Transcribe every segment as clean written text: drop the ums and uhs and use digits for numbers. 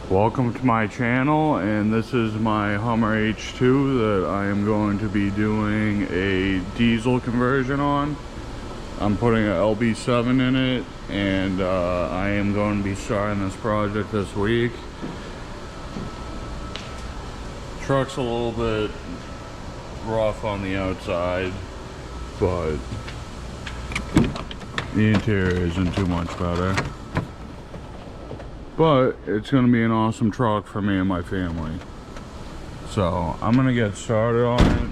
Welcome to my channel, and this is my Hummer H2 that I am going to be doing a diesel conversion on. I'm putting a Lb7 in it, and I am going to be starting this project this week. Truck's a little bit rough on the outside, but the interior isn't too much better. But it's gonna be an awesome truck for me and my family. So I'm gonna get started on it.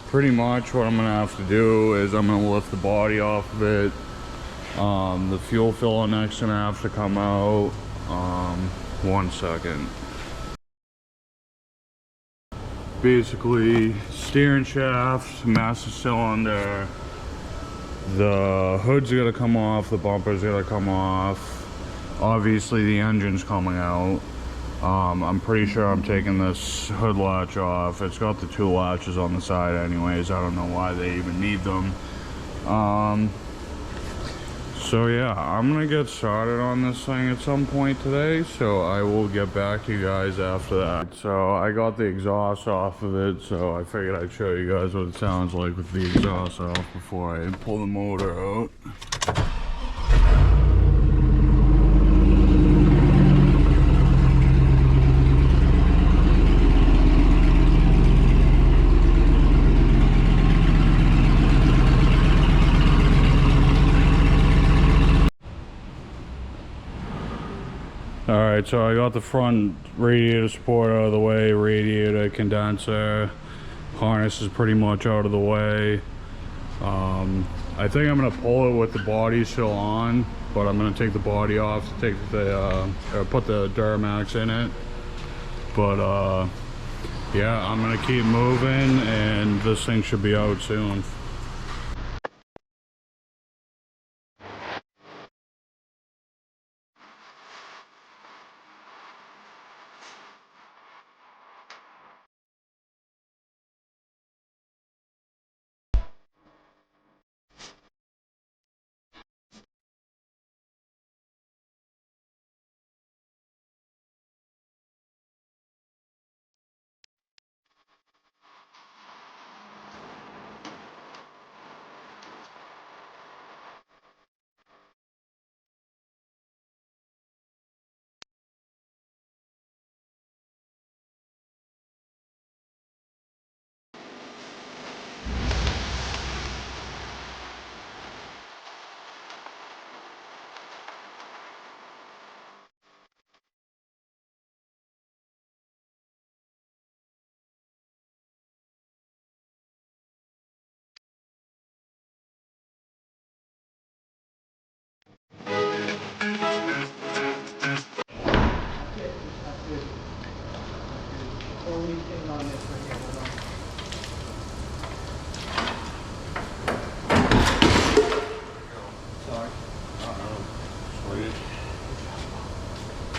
Pretty much what I'm gonna have to do is I'm gonna lift the body off of it. The fuel filler neck's gonna have to come out. 1 second. Basically, steering shaft, master cylinder, the hood's gonna come off, the bumper's gonna come off. Obviously the engine's coming out. I'm pretty sure I'm taking this hood latch off. It's got the 2 latches on the side anyways. I don't know why they even need them. So yeah, I'm gonna get started on this thing at some point today, so I will get back to you guys after that. So I got the exhaust off of it, so I figured I'd show you guys what it sounds like with the exhaust off before I pull the motor out. Alright, so I got the front radiator support out of the way, radiator, condenser, harness is pretty much out of the way. I think I'm going to pull it with the body still on, but I'm going to take the body off to take the, or put the Duramax in it. But yeah, I'm going to keep moving and this thing should be out soon.